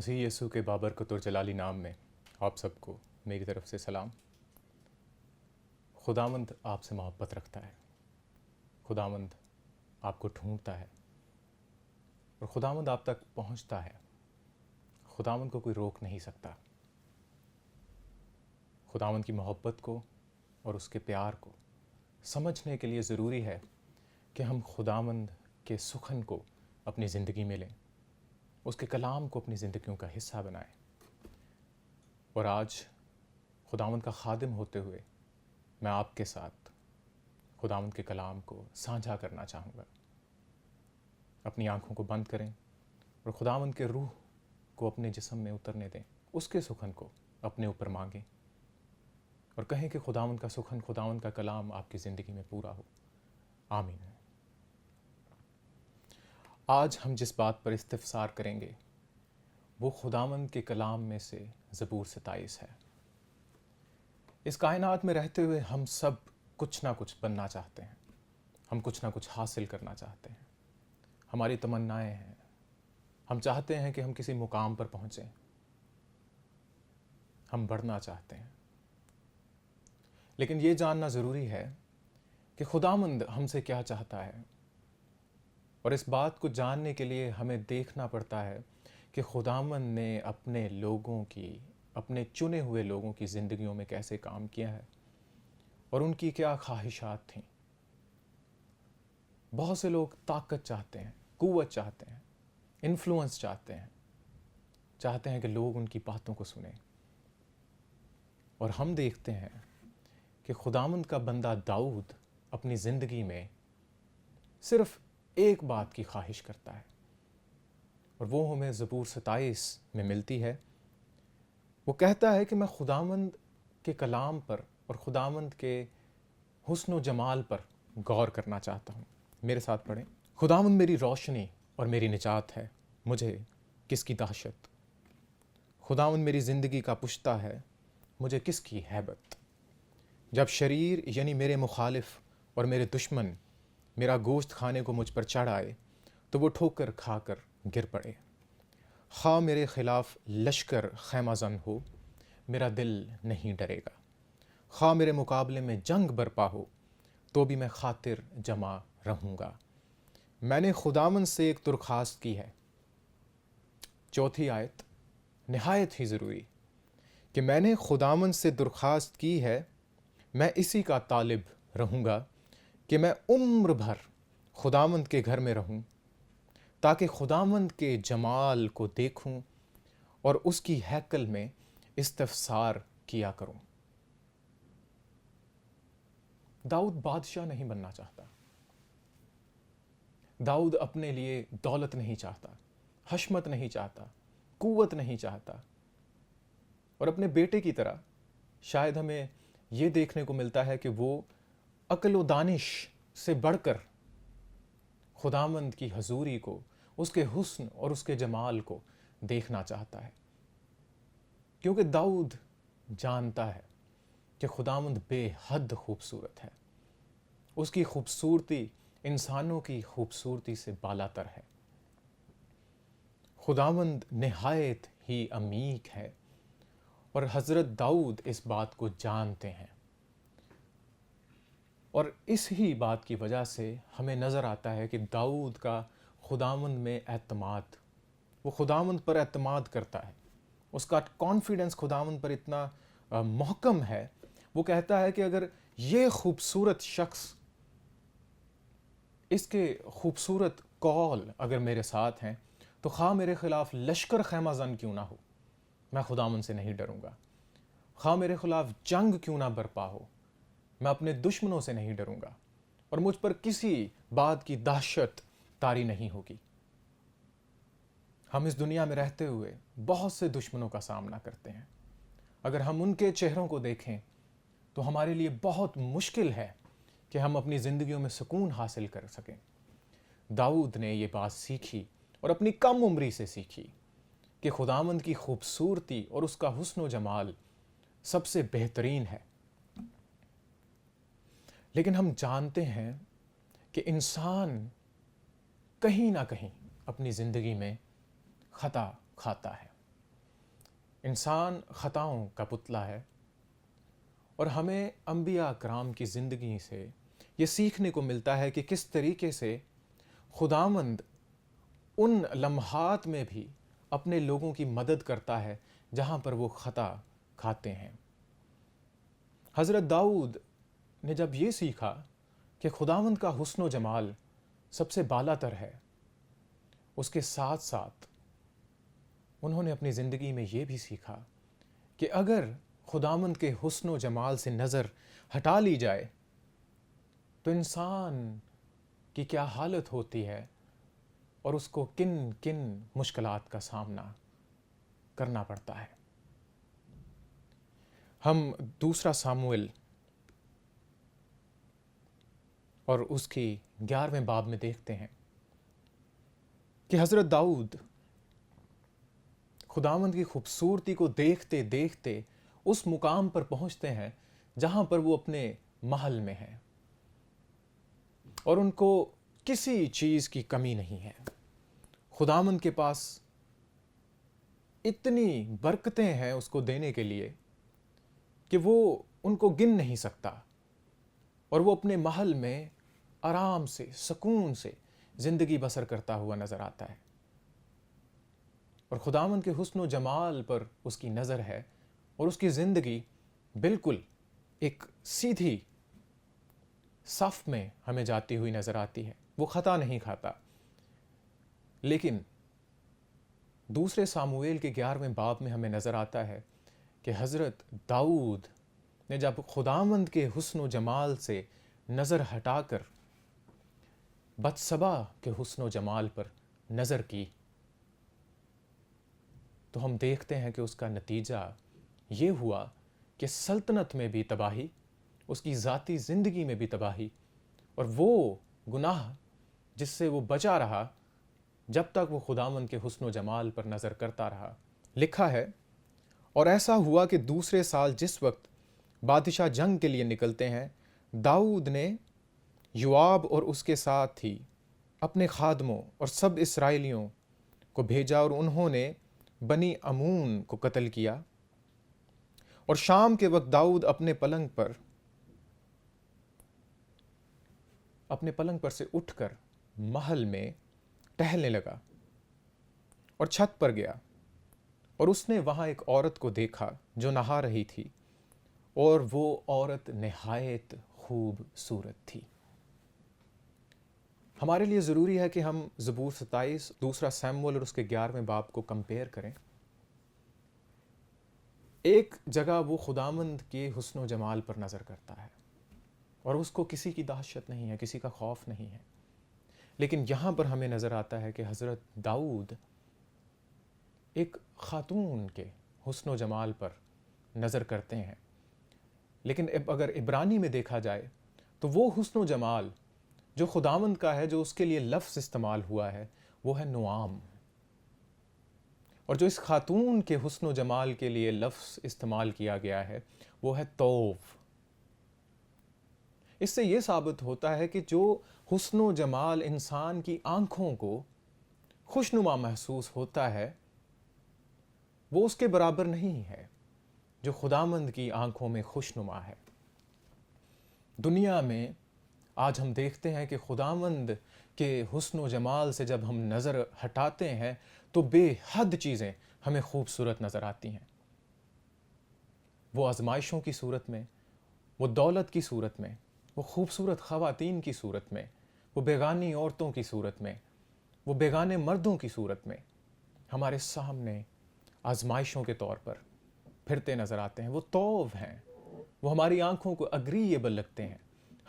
مسیح یسوع کے بابرکت اور جلالی نام میں آپ سب کو میری طرف سے سلام۔ خداوند آپ سے محبت رکھتا ہے، خداوند آپ کو ڈھونڈتا ہے اور خداوند آپ تک پہنچتا ہے۔ خداوند کو کوئی روک نہیں سکتا۔ خداوند کی محبت کو اور اس کے پیار کو سمجھنے کے لیے ضروری ہے کہ ہم خداوند کے سخن کو اپنی زندگی میں لیں، اس کے کلام کو اپنی زندگیوں کا حصہ بنائیں۔ اور آج خداوند کا خادم ہوتے ہوئے میں آپ کے ساتھ خداوند کے کلام کو سانجھا کرنا چاہوں گا۔ اپنی آنکھوں کو بند کریں اور خداوند کے روح کو اپنے جسم میں اترنے دیں، اس کے سخن کو اپنے اوپر مانگیں اور کہیں کہ خداوند کا سخن، خداوند کا کلام آپ کی زندگی میں پورا ہو۔ آمین۔ آج ہم جس بات پر استفسار کریں گے وہ خداوند کے کلام میں سے زبور 27 ہے۔ اس کائنات میں رہتے ہوئے ہم سب کچھ نہ کچھ بننا چاہتے ہیں، ہم کچھ نہ کچھ حاصل کرنا چاہتے ہیں، ہماری تمنائیں ہیں، ہم چاہتے ہیں کہ ہم کسی مقام پر پہنچیں، ہم بڑھنا چاہتے ہیں۔ لیکن یہ جاننا ضروری ہے کہ خداوند ہم سے کیا چاہتا ہے، اور اس بات کو جاننے کے لیے ہمیں دیکھنا پڑتا ہے کہ خداوند نے اپنے لوگوں کی، اپنے چنے ہوئے لوگوں کی زندگیوں میں کیسے کام کیا ہے اور ان کی کیا خواہشات تھیں۔ بہت سے لوگ طاقت چاہتے ہیں، قوت چاہتے ہیں، انفلوئنس چاہتے ہیں کہ لوگ ان کی باتوں کو سنیں۔ اور ہم دیکھتے ہیں کہ خداوند کا بندہ داؤد اپنی زندگی میں صرف ایک بات کی خواہش کرتا ہے، اور وہ ہمیں زبور 27 میں ملتی ہے۔ وہ کہتا ہے کہ میں خداوند کے کلام پر اور خداوند کے حسن و جمال پر غور کرنا چاہتا ہوں۔ میرے ساتھ پڑھیں۔ خداوند میری روشنی اور میری نجات ہے، مجھے کس کی دہشت؟ خداوند میری زندگی کا پشتہ ہے، مجھے کس کی ہیبت؟ جب شریر یعنی میرے مخالف اور میرے دشمن میرا گوشت کھانے کو مجھ پر چڑھ آئے تو وہ ٹھوکر کھا کر گر پڑے۔ خواہ میرے خلاف لشکر خیمہ زن ہو، میرا دل نہیں ڈرے گا۔ خواہ میرے مقابلے میں جنگ برپا ہو تو بھی میں خاطر جمع رہوں گا۔ میں نے خداوند سے ایک درخواست کی ہے۔ چوتھی آیت نہایت ہی ضروری کہ میں نے خداوند سے درخواست کی ہے، میں اسی کا طالب رہوں گا کہ میں عمر بھر خداوند کے گھر میں رہوں، تاکہ خداوند کے جمال کو دیکھوں اور اس کی ہیکل میں استفسار کیا کروں۔ داؤد بادشاہ نہیں بننا چاہتا۔ داؤد اپنے لیے دولت نہیں چاہتا، حشمت نہیں چاہتا، قوت نہیں چاہتا، اور اپنے بیٹے کی طرح شاید ہمیں یہ دیکھنے کو ملتا ہے کہ وہ عقل و دانش سے بڑھ کر خداوند کی حضوری کو، اس کے حسن اور اس کے جمال کو دیکھنا چاہتا ہے، کیونکہ داؤد جانتا ہے کہ خداوند بے حد خوبصورت ہے، اس کی خوبصورتی انسانوں کی خوبصورتی سے بالاتر ہے۔ خداوند نہایت ہی عمیق ہے اور حضرت داؤد اس بات کو جانتے ہیں، اور اس ہی بات کی وجہ سے ہمیں نظر آتا ہے کہ داؤد کا خداوند میں اعتماد، وہ خداوند پر اعتماد کرتا ہے، اس کا کانفیڈنس خداوند پر اتنا محکم ہے، وہ کہتا ہے کہ اگر یہ خوبصورت شخص، اس کے خوبصورت قول اگر میرے ساتھ ہیں تو خواہ میرے خلاف لشکر خیمہ زن کیوں نہ ہو، میں خداوند سے نہیں ڈروں گا۔ خواہ میرے خلاف جنگ کیوں نہ برپا ہو، میں اپنے دشمنوں سے نہیں ڈروں گا، اور مجھ پر کسی بات کی دہشت طاری نہیں ہوگی۔ ہم اس دنیا میں رہتے ہوئے بہت سے دشمنوں کا سامنا کرتے ہیں۔ اگر ہم ان کے چہروں کو دیکھیں تو ہمارے لیے بہت مشکل ہے کہ ہم اپنی زندگیوں میں سکون حاصل کر سکیں۔ داؤد نے یہ بات سیکھی اور اپنی کم عمری سے سیکھی کہ خداوند کی خوبصورتی اور اس کا حسن و جمال سب سے بہترین ہے۔ لیکن ہم جانتے ہیں کہ انسان کہیں نہ کہیں اپنی زندگی میں خطا کھاتا ہے۔ انسان خطاؤں کا پتلا ہے، اور ہمیں انبیاء کرام کی زندگی سے یہ سیکھنے کو ملتا ہے کہ کس طریقے سے خداوند ان لمحات میں بھی اپنے لوگوں کی مدد کرتا ہے جہاں پر وہ خطا کھاتے ہیں۔ حضرت داؤد نے جب یہ سیکھا کہ خداوند کا حسن و جمال سب سے بالا تر ہے، اس کے ساتھ ساتھ انہوں نے اپنی زندگی میں یہ بھی سیکھا کہ اگر خداوند کے حسن و جمال سے نظر ہٹا لی جائے تو انسان کی کیا حالت ہوتی ہے اور اس کو کن کن مشکلات کا سامنا کرنا پڑتا ہے۔ ہم دوسرا ساموئیل اور اس کی 11ویں باب میں دیکھتے ہیں کہ حضرت داؤد خداوند کی خوبصورتی کو دیکھتے دیکھتے اس مقام پر پہنچتے ہیں جہاں پر وہ اپنے محل میں ہیں اور ان کو کسی چیز کی کمی نہیں ہے۔ خداوند کے پاس اتنی برکتیں ہیں اس کو دینے کے لیے کہ وہ ان کو گن نہیں سکتا، اور وہ اپنے محل میں آرام سے سکون سے زندگی بسر کرتا ہوا نظر آتا ہے، اور خداوند کے حسن و جمال پر اس کی نظر ہے اور اس کی زندگی بالکل ایک سیدھی صف میں ہمیں جاتی ہوئی نظر آتی ہے، وہ خطا نہیں کھاتا۔ لیکن دوسرے ساموئیل کے 11ویں باب میں ہمیں نظر آتا ہے کہ حضرت داؤد نے جب خداوند کے حسن و جمال سے نظر ہٹا کر بتسبا کے حسن و جمال پر نظر کی تو ہم دیکھتے ہیں کہ اس کا نتیجہ یہ ہوا کہ سلطنت میں بھی تباہی، اس کی ذاتی زندگی میں بھی تباہی، اور وہ گناہ جس سے وہ بچا رہا جب تک وہ خداوند کے حسن و جمال پر نظر کرتا رہا۔ لکھا ہے، اور ایسا ہوا کہ دوسرے سال جس وقت بادشاہ جنگ کے لیے نکلتے ہیں، داؤد نے یوآب اور اس کے ساتھ ہی اپنے خادموں اور سب اسرائیلیوں کو بھیجا، اور انہوں نے بنی امون کو قتل کیا۔ اور شام کے وقت داؤد اپنے پلنگ پر سے اٹھ کر محل میں ٹہلنے لگا اور چھت پر گیا، اور اس نے وہاں ایک عورت کو دیکھا جو نہا رہی تھی، اور وہ عورت نہایت خوبصورت تھی۔ ہمارے لیے ضروری ہے کہ ہم زبور 27 دوسرا ساموئیل اور اس کے 11ویں باب کو کمپیئر کریں۔ ایک جگہ وہ خداوند کے حسن و جمال پر نظر کرتا ہے اور اس کو کسی کی دہشت نہیں ہے، کسی کا خوف نہیں ہے، لیکن یہاں پر ہمیں نظر آتا ہے کہ حضرت داؤد ایک خاتون کے حسن و جمال پر نظر کرتے ہیں، لیکن اگر عبرانی میں دیکھا جائے تو وہ حسن و جمال جو خداوند کا ہے، جو اس کے لیے لفظ استعمال ہوا ہے، وہ ہے نعام، اور جو اس خاتون کے حسن و جمال کے لیے لفظ استعمال کیا گیا ہے وہ ہے طوف۔ اس سے یہ ثابت ہوتا ہے کہ جو حسن و جمال انسان کی آنکھوں کو خوشنما محسوس ہوتا ہے وہ اس کے برابر نہیں ہے جو خداوند کی آنکھوں میں خوشنما ہے۔ دنیا میں آج ہم دیکھتے ہیں کہ خداوند کے حسن و جمال سے جب ہم نظر ہٹاتے ہیں تو بے حد چیزیں ہمیں خوبصورت نظر آتی ہیں، وہ آزمائشوں کی صورت میں، وہ دولت کی صورت میں، وہ خوبصورت خواتین کی صورت میں، وہ بیگانی عورتوں کی صورت میں، وہ بیگانے مردوں کی صورت میں ہمارے سامنے آزمائشوں کے طور پر پھرتے نظر آتے ہیں۔ وہ طوف ہیں، وہ ہماری آنکھوں کو اگریبل لگتے ہیں،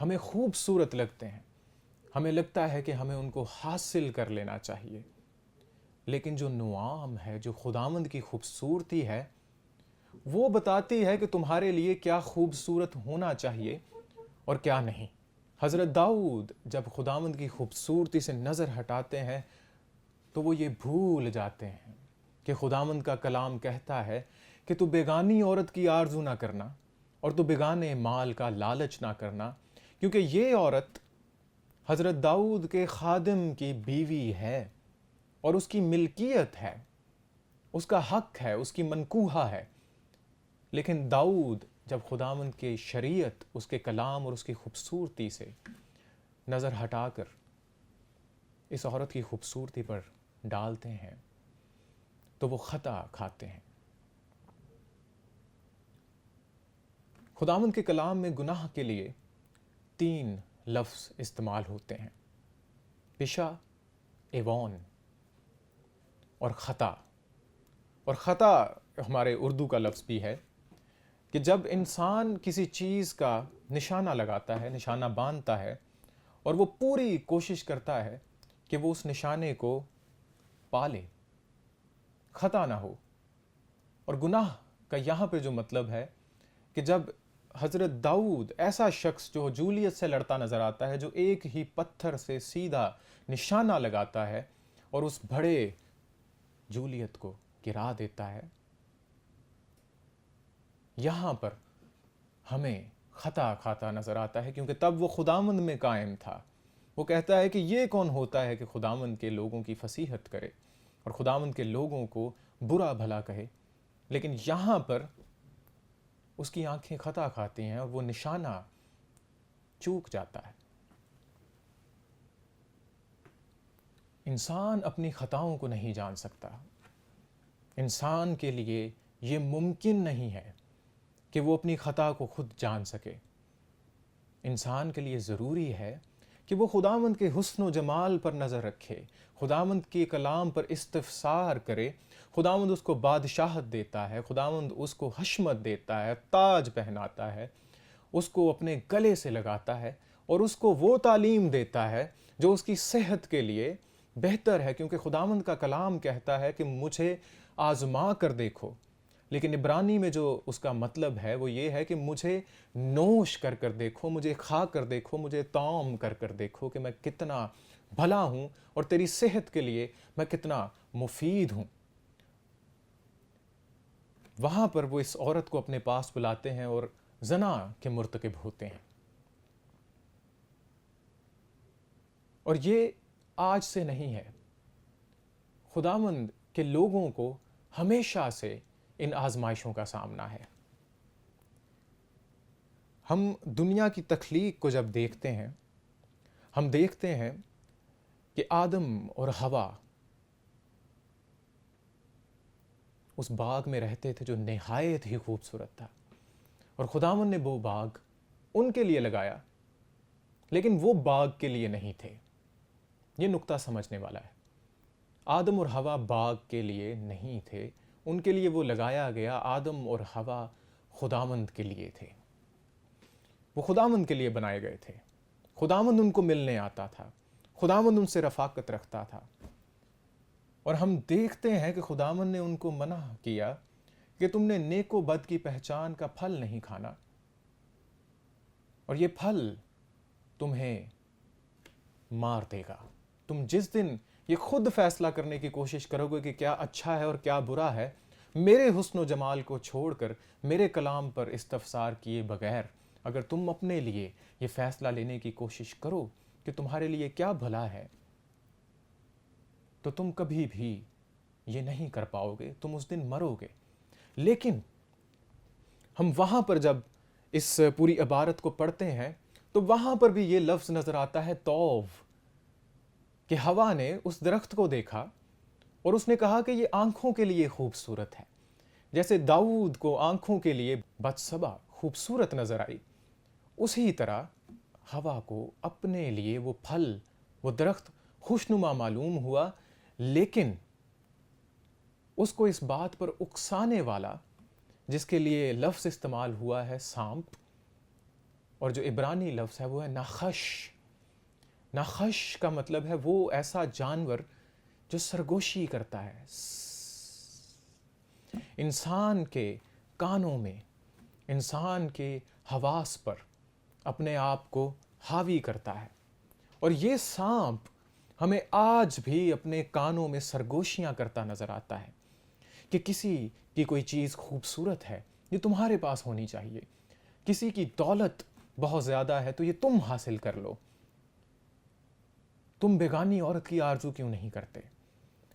ہمیں خوبصورت لگتے ہیں، ہمیں لگتا ہے کہ ہمیں ان کو حاصل کر لینا چاہیے، لیکن جو نعام ہے، جو خداوند کی خوبصورتی ہے، وہ بتاتی ہے کہ تمہارے لیے کیا خوبصورت ہونا چاہیے اور کیا نہیں۔ حضرت داؤد جب خداوند کی خوبصورتی سے نظر ہٹاتے ہیں تو وہ یہ بھول جاتے ہیں کہ خداوند کا کلام کہتا ہے کہ تو بیگانی عورت کی آرزو نہ کرنا اور تو بیگانے مال کا لالچ نہ کرنا، کیونکہ یہ عورت حضرت داؤد کے خادم کی بیوی ہے اور اس کی ملکیت ہے، اس کا حق ہے، اس کی منکوحہ ہے. لیکن داؤد جب خداوند کی شریعت، اس کے کلام اور اس کی خوبصورتی سے نظر ہٹا کر اس عورت کی خوبصورتی پر ڈالتے ہیں تو وہ خطا کھاتے ہیں. خداوند کے کلام میں گناہ کے لیے 3 لفظ استعمال ہوتے ہیں: پشا، ایوان اور خطا. اور خطا ہمارے اردو کا لفظ بھی ہے کہ جب انسان کسی چیز کا نشانہ لگاتا ہے، نشانہ باندھتا ہے، اور وہ پوری کوشش کرتا ہے کہ وہ اس نشانے کو پالے، خطا نہ ہو. اور گناہ کا یہاں پہ جو مطلب ہے کہ جب حضرت داؤد ایسا شخص جو جولیت سے لڑتا نظر آتا ہے، جو ایک ہی پتھر سے سیدھا نشانہ لگاتا ہے اور اس بڑے جولیت کو گرا دیتا ہے، یہاں پر ہمیں خطا کھاتا نظر آتا ہے، کیونکہ تب وہ خداوند میں قائم تھا. وہ کہتا ہے کہ یہ کون ہوتا ہے کہ خداوند کے لوگوں کی فصیحت کرے اور خداوند کے لوگوں کو برا بھلا کہے. لیکن یہاں پر اس کی آنکھیں خطا کھاتی ہیں اور وہ نشانہ چوک جاتا ہے. انسان اپنی خطاؤں کو نہیں جان سکتا. انسان کے لیے یہ ممکن نہیں ہے کہ وہ اپنی خطا کو خود جان سکے. انسان کے لیے ضروری ہے کہ وہ خداوند کے حسن و جمال پر نظر رکھے، خداوند کے کلام پر استفسار کرے. خداوند اس کو بادشاہت دیتا ہے، خداوند اس کو حشمت دیتا ہے، تاج پہناتا ہے، اس کو اپنے گلے سے لگاتا ہے اور اس کو وہ تعلیم دیتا ہے جو اس کی صحت کے لیے بہتر ہے، کیونکہ خداوند کا کلام کہتا ہے کہ مجھے آزما کر دیکھو. لیکن عبرانی میں جو اس کا مطلب ہے وہ یہ ہے کہ مجھے نوش کر کر دیکھو، مجھے کھا کر دیکھو، مجھے طعام کر کر دیکھو کہ میں کتنا بھلا ہوں اور تیری صحت کے لیے میں کتنا مفید ہوں. وہاں پر وہ اس عورت کو اپنے پاس بلاتے ہیں اور زنا کے مرتکب ہوتے ہیں. اور یہ آج سے نہیں ہے. خداوند کے لوگوں کو ہمیشہ سے ان آزمائشوں کا سامنا ہے. ہم دنیا کی تخلیق کو جب دیکھتے ہیں، ہم دیکھتے ہیں کہ آدم اور حوا اس باغ میں رہتے تھے جو نہایت ہی خوبصورت تھا، اور خداوند نے وہ باغ ان کے لیے لگایا، لیکن وہ باغ کے لیے نہیں تھے. یہ نقطہ سمجھنے والا ہے. آدم اور حوا باغ کے لیے نہیں تھے، ان کے لیے وہ لگایا گیا. آدم اور حوا خداوند کے لیے تھے، وہ خداوند کے لیے بنائے گئے تھے. خداوند ان کو ملنے آتا تھا، خداوند ان سے رفاقت رکھتا تھا. اور ہم دیکھتے ہیں کہ خداوند نے ان کو منع کیا کہ تم نے نیک و بد کی پہچان کا پھل نہیں کھانا، اور یہ پھل تمہیں مار دے گا. تم جس دن یہ خود فیصلہ کرنے کی کوشش کرو گے کہ کیا اچھا ہے اور کیا برا ہے، میرے حسن و جمال کو چھوڑ کر میرے کلام پر استفسار کیے بغیر اگر تم اپنے لیے یہ فیصلہ لینے کی کوشش کرو کہ تمہارے لیے کیا بھلا ہے، تو تم کبھی بھی یہ نہیں کر پاؤ گے، تم اس دن مرو گے. لیکن ہم وہاں پر جب اس پوری عبارت کو پڑھتے ہیں تو وہاں پر بھی یہ لفظ نظر آتا ہے توب، کہ حوا نے اس درخت کو دیکھا اور اس نے کہا کہ یہ آنکھوں کے لیے خوبصورت ہے. جیسے داؤد کو آنکھوں کے لیے بتسبا خوبصورت نظر آئی، اسی طرح حوا کو اپنے لیے وہ پھل، وہ درخت خوشنما معلوم ہوا. لیکن اس کو اس بات پر اکسانے والا، جس کے لیے لفظ استعمال ہوا ہے سانپ، اور جو عبرانی لفظ ہے وہ ہے ناخش. ناخش کا مطلب ہے وہ ایسا جانور جو سرگوشی کرتا ہے، انسان کے کانوں میں، انسان کے حواس پر اپنے آپ کو حاوی کرتا ہے. اور یہ سانپ ہمیں آج بھی اپنے کانوں میں سرگوشیاں کرتا نظر آتا ہے کہ کسی کی کوئی چیز خوبصورت ہے، یہ تمہارے پاس ہونی چاہیے. کسی کی دولت بہت زیادہ ہے تو یہ تم حاصل کر لو. تم بیگانی عورت کی آرزو کیوں نہیں کرتے؟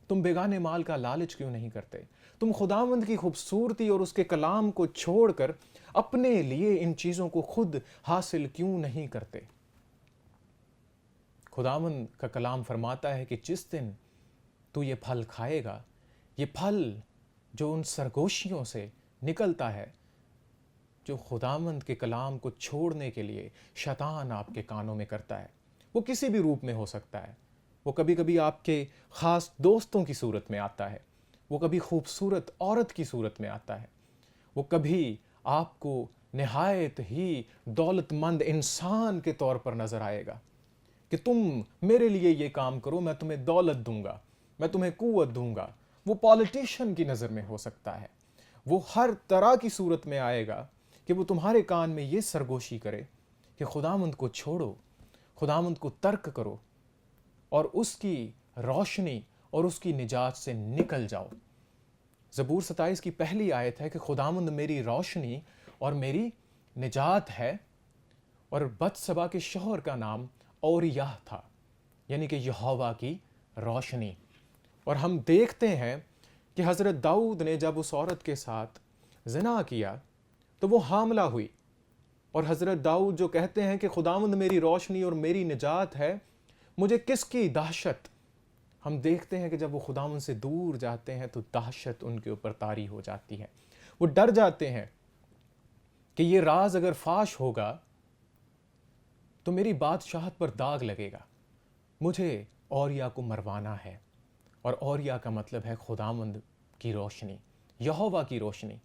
تم بیگانے مال کا لالچ کیوں نہیں کرتے؟ تم خداوند کی خوبصورتی اور اس کے کلام کو چھوڑ کر اپنے لیے ان چیزوں کو خود حاصل کیوں نہیں کرتے؟ خداوند کا کلام فرماتا ہے کہ جس دن تو یہ پھل کھائے گا، یہ پھل جو ان سرگوشیوں سے نکلتا ہے، جو خداوند کے کلام کو چھوڑنے کے لیے شیطان آپ کے کانوں میں کرتا ہے، وہ کسی بھی روپ میں ہو سکتا ہے۔ وہ کبھی کبھی آپ کے خاص دوستوں کی صورت میں آتا ہے، وہ کبھی خوبصورت عورت کی صورت میں آتا ہے، وہ کبھی آپ کو نہایت ہی دولت مند انسان کے طور پر نظر آئے گا کہ تم میرے لیے یہ کام کرو، میں تمہیں دولت دوں گا، میں تمہیں قوت دوں گا۔ وہ پالیٹیشین کی نظر میں ہو سکتا ہے، وہ ہر طرح کی صورت میں آئے گا کہ وہ تمہارے کان میں یہ سرگوشی کرے کہ خداوند کو چھوڑو، خداوند کو ترک کرو اور اس کی روشنی اور اس کی نجات سے نکل جاؤ۔ زبور 27 کی پہلی آیت ہے کہ خداوند میری روشنی اور میری نجات ہے، اور بتسبا کے شوہر کا نام اوریہ تھا، یعنی کہ یہوہ کی روشنی۔ اور ہم دیکھتے ہیں کہ حضرت داؤد نے جب اس عورت کے ساتھ زنا کیا تو وہ حاملہ ہوئی، اور حضرت داؤد جو کہتے ہیں کہ خداوند میری روشنی اور میری نجات ہے، مجھے کس کی دہشت؟ ہم دیکھتے ہیں کہ جب وہ خداوند سے دور جاتے ہیں تو دہشت ان کے اوپر طاری ہو جاتی ہے، وہ ڈر جاتے ہیں کہ یہ راز اگر فاش ہوگا تو میری بادشاہت پر داغ لگے گا، مجھے اوریہ کو مروانا ہے۔ اور اوریہ کا مطلب ہے خداوند کی روشنی، یہوہ کی روشنی۔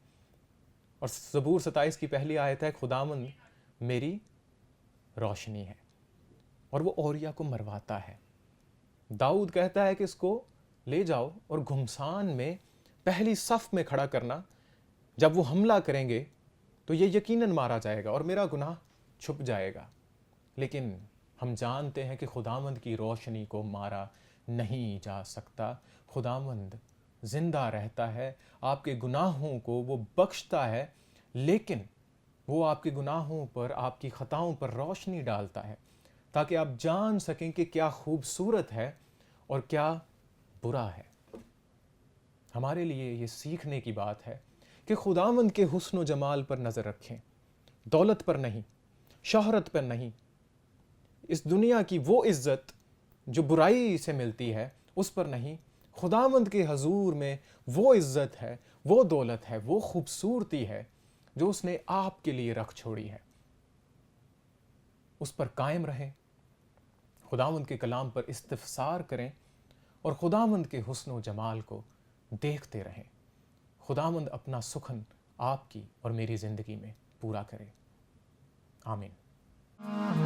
اور زبور 27 کی پہلی آیت ہے خداوند میری روشنی ہے، اور وہ اوریہ کو مرواتا ہے۔ داؤد کہتا ہے کہ اس کو لے جاؤ اور گھمسان میں پہلی صف میں کھڑا کرنا، جب وہ حملہ کریں گے تو یہ یقیناً مارا جائے گا اور میرا گناہ چھپ جائے گا۔ لیکن ہم جانتے ہیں کہ خداوند کی روشنی کو مارا نہیں جا سکتا، خداوند زندہ رہتا ہے، آپ کے گناہوں کو وہ بخشتا ہے، لیکن وہ آپ کے گناہوں پر، آپ کی خطاؤں پر روشنی ڈالتا ہے تاکہ آپ جان سکیں کہ کیا خوبصورت ہے اور کیا برا ہے۔ ہمارے لیے یہ سیکھنے کی بات ہے کہ خداوند کے حسن و جمال پر نظر رکھیں، دولت پر نہیں، شہرت پر نہیں، اس دنیا کی وہ عزت جو برائی سے ملتی ہے اس پر نہیں، خداوند کے حضور میں وہ عزت ہے، وہ دولت ہے، وہ خوبصورتی ہے جو اس نے آپ کے لیے رکھ چھوڑی ہے۔ اس پر قائم رہیں، خداوند کے کلام پر استفسار کریں اور خداوند کے حسن و جمال کو دیکھتے رہیں۔ خداوند اپنا سخن آپ کی اور میری زندگی میں پورا کرے۔ آمین۔